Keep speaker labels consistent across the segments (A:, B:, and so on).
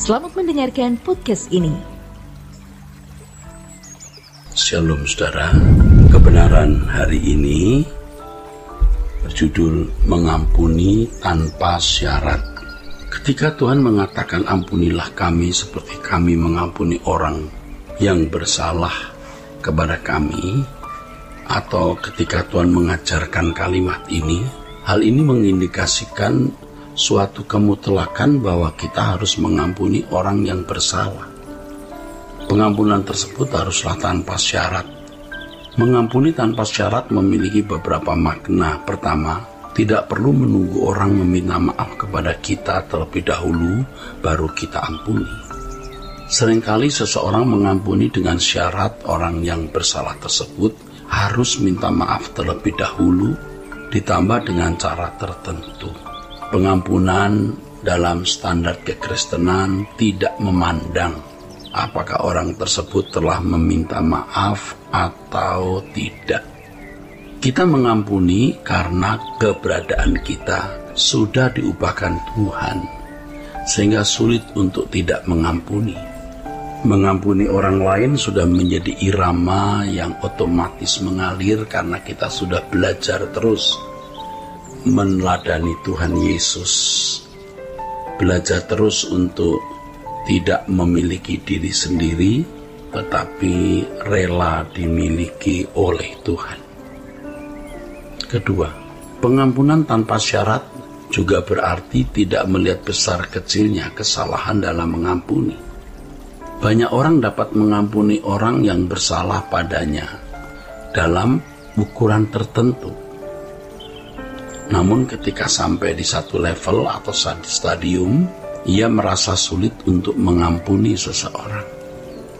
A: Selamat mendengarkan podcast ini.
B: Shalom saudara, kebenaran hari ini berjudul mengampuni tanpa syarat. Ketika Tuhan mengatakan ampunilah kami seperti kami mengampuni orang yang bersalah kepada kami, atau ketika Tuhan mengajarkan kalimat ini, hal ini mengindikasikan suatu kemutlakan bahwa kita harus mengampuni orang yang bersalah. Pengampunan tersebut haruslah tanpa syarat. Mengampuni tanpa syarat memiliki beberapa makna. Pertama, tidak perlu menunggu orang meminta maaf kepada kita terlebih dahulu baru kita ampuni. Seringkali seseorang mengampuni dengan syarat orang yang bersalah tersebut harus minta maaf terlebih dahulu, ditambah dengan cara tertentu. Pengampunan dalam standar kekristenan tidak memandang apakah orang tersebut telah meminta maaf atau tidak. Kita mengampuni karena keberadaan kita sudah diubahkan Tuhan, sehingga sulit untuk tidak mengampuni. Mengampuni orang lain sudah menjadi irama yang otomatis mengalir karena kita sudah belajar terus meneladani Tuhan Yesus, belajar terus untuk tidak memiliki diri sendiri, tetapi rela dimiliki oleh Tuhan. Kedua, pengampunan tanpa syarat juga berarti tidak melihat besar kecilnya kesalahan dalam mengampuni. Banyak orang dapat mengampuni orang yang bersalah padanya dalam ukuran tertentu. Namun ketika sampai di satu level atau stadium, ia merasa sulit untuk mengampuni seseorang.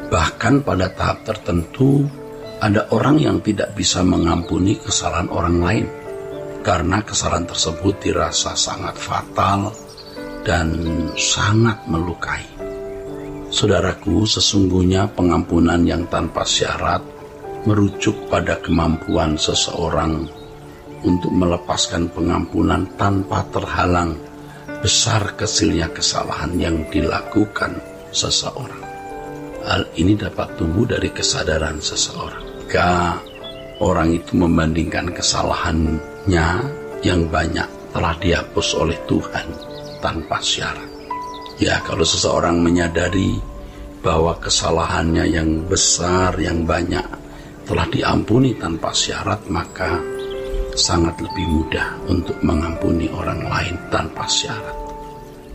B: Bahkan pada tahap tertentu, ada orang yang tidak bisa mengampuni kesalahan orang lain, karena kesalahan tersebut dirasa sangat fatal dan sangat melukai. Saudaraku, sesungguhnya pengampunan yang tanpa syarat merujuk pada kemampuan seseorang untuk melepaskan pengampunan tanpa terhalang besar kecilnya kesalahan yang dilakukan seseorang. Hal ini dapat tumbuh dari kesadaran seseorang. Jika orang itu membandingkan kesalahannya yang banyak telah dihapus oleh Tuhan tanpa syarat. Ya, kalau seseorang menyadari bahwa kesalahannya yang besar, yang banyak telah diampuni tanpa syarat, maka sangat lebih mudah untuk mengampuni orang lain tanpa syarat.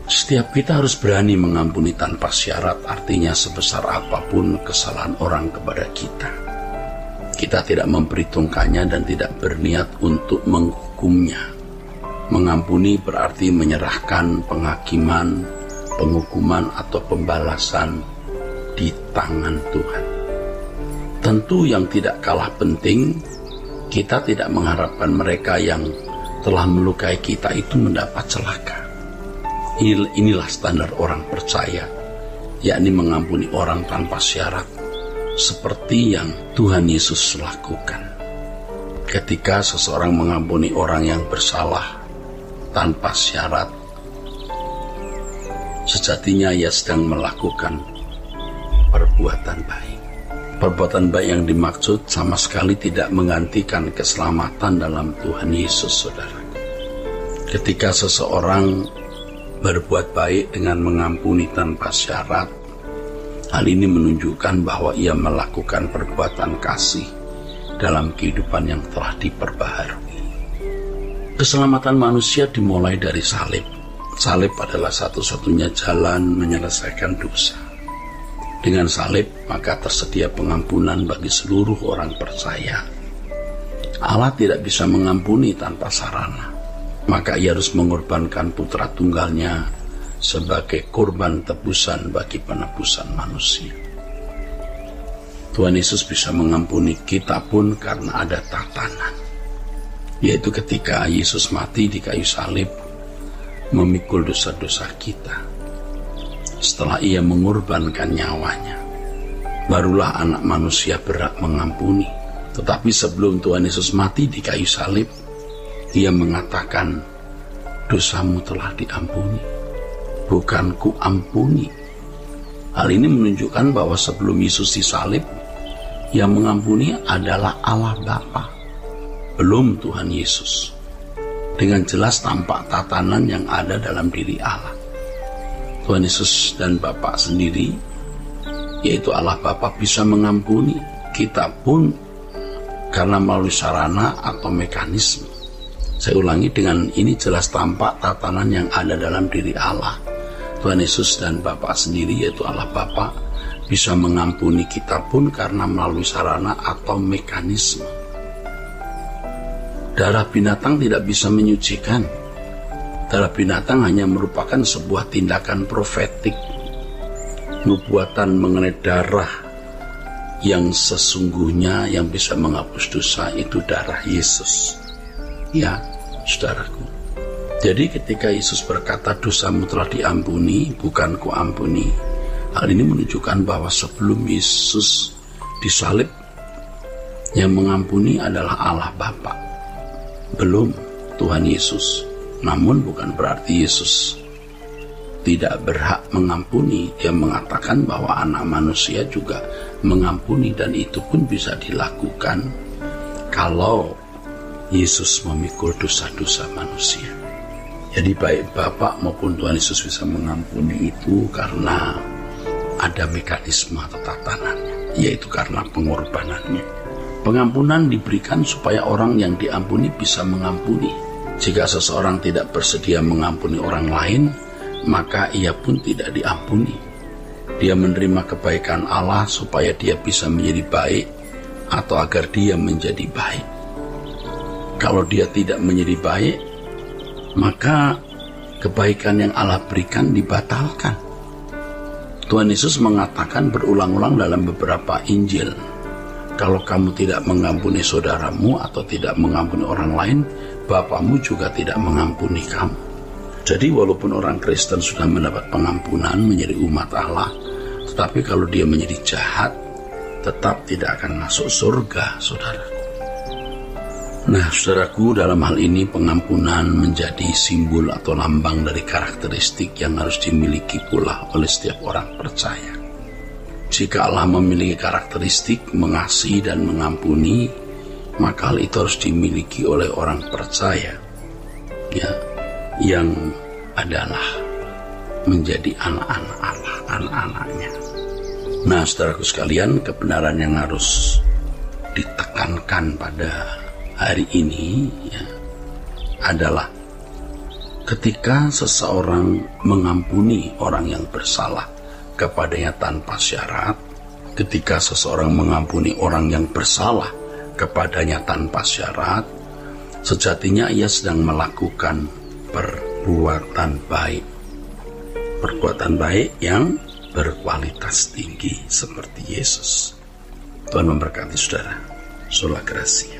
B: Setiap kita harus berani mengampuni tanpa syarat, artinya sebesar apapun kesalahan orang kepada kita. Kita tidak memperhitungkannya dan tidak berniat untuk menghukumnya. Mengampuni berarti menyerahkan penghakiman, penghukuman atau pembalasan di tangan Tuhan. Tentu yang tidak kalah penting, kita tidak mengharapkan mereka yang telah melukai kita itu mendapat celaka. Inilah standar orang percaya, yakni mengampuni orang tanpa syarat, seperti yang Tuhan Yesus lakukan. Ketika seseorang mengampuni orang yang bersalah tanpa syarat, sejatinya ia sedang melakukan perbuatan baik. Perbuatan baik yang dimaksud sama sekali tidak menggantikan keselamatan dalam Tuhan Yesus, saudara. Ketika seseorang berbuat baik dengan mengampuni tanpa syarat, hal ini menunjukkan bahwa ia melakukan perbuatan kasih dalam kehidupan yang telah diperbaharui. Keselamatan manusia dimulai dari salib. Salib adalah satu-satunya jalan menyelesaikan dosa. Dengan salib, maka tersedia pengampunan bagi seluruh orang percaya. Allah tidak bisa mengampuni tanpa sarana, maka ia harus mengorbankan putra tunggalnya sebagai korban tebusan bagi penebusan manusia. Tuhan Yesus bisa mengampuni kita pun karena ada tatanan, yaitu ketika Yesus mati di kayu salib, memikul dosa-dosa kita. Setelah ia mengorbankan nyawanya, barulah anak manusia berhak mengampuni. Tetapi sebelum Tuhan Yesus mati di kayu salib, ia mengatakan, dosamu telah diampuni, bukan ku ampuni, Hal ini menunjukkan bahwa sebelum Yesus disalib, yang mengampuni adalah Allah Bapa, belum Tuhan Yesus. Dengan jelas tampak tatanan yang ada dalam diri Allah. Tuhan Yesus dan Bapa sendiri, yaitu Allah Bapa, bisa mengampuni. Kita pun karena melalui sarana atau mekanisme. Saya ulangi, dengan ini jelas tampak tatanan yang ada dalam diri Allah. Tuhan Yesus dan Bapa sendiri, yaitu Allah Bapa, bisa mengampuni kita pun karena melalui sarana atau mekanisme. Darah binatang tidak bisa menyucikan. Darah binatang hanya merupakan sebuah tindakan profetik. Nubuatan mengenai darah yang sesungguhnya yang bisa menghapus dosa itu darah Yesus. Ya, saudaraku. Jadi ketika Yesus berkata dosamu telah diampuni, bukan kuampuni, hal ini menunjukkan bahwa sebelum Yesus disalib, yang mengampuni adalah Allah Bapa, belum Tuhan Yesus. Namun bukan berarti Yesus tidak berhak mengampuni. Dia mengatakan bahwa anak manusia juga mengampuni, dan itu pun bisa dilakukan kalau Yesus memikul dosa-dosa manusia. Jadi baik Bapa maupun Tuhan Yesus bisa mengampuni itu karena ada mekanisme atau tatanannya, yaitu karena pengorbanannya. Pengampunan diberikan supaya orang yang diampuni bisa mengampuni. Jika seseorang tidak bersedia mengampuni orang lain, maka ia pun tidak diampuni. Dia menerima kebaikan Allah supaya dia bisa menjadi baik atau agar dia menjadi baik. Kalau dia tidak menjadi baik, maka kebaikan yang Allah berikan dibatalkan. Tuhan Yesus mengatakan berulang-ulang dalam beberapa Injil, kalau kamu tidak mengampuni saudaramu atau tidak mengampuni orang lain, Bapamu juga tidak mengampuni kamu. Jadi walaupun orang Kristen sudah mendapat pengampunan menjadi umat Allah, tetapi kalau dia menjadi jahat, tetap tidak akan masuk surga, saudaraku. Nah, saudaraku, dalam hal ini pengampunan menjadi simbol atau lambang dari karakteristik yang harus dimiliki pula oleh setiap orang percaya. Jika Allah memiliki karakteristik mengasihi dan mengampuni, maka hal itu harus dimiliki oleh orang percaya, ya, yang adalah menjadi anak-anak Allah, anak-anaknya. Nah, saudaraku sekalian, kebenaran yang harus ditekankan pada hari ini ya, adalah ketika seseorang mengampuni orang yang bersalah kepadanya tanpa syarat, ketika seseorang mengampuni orang yang bersalah kepadanya tanpa syarat, sejatinya ia sedang melakukan perbuatan baik yang berkualitas tinggi seperti Yesus. Tuhan memberkati saudara. Sola Gracia.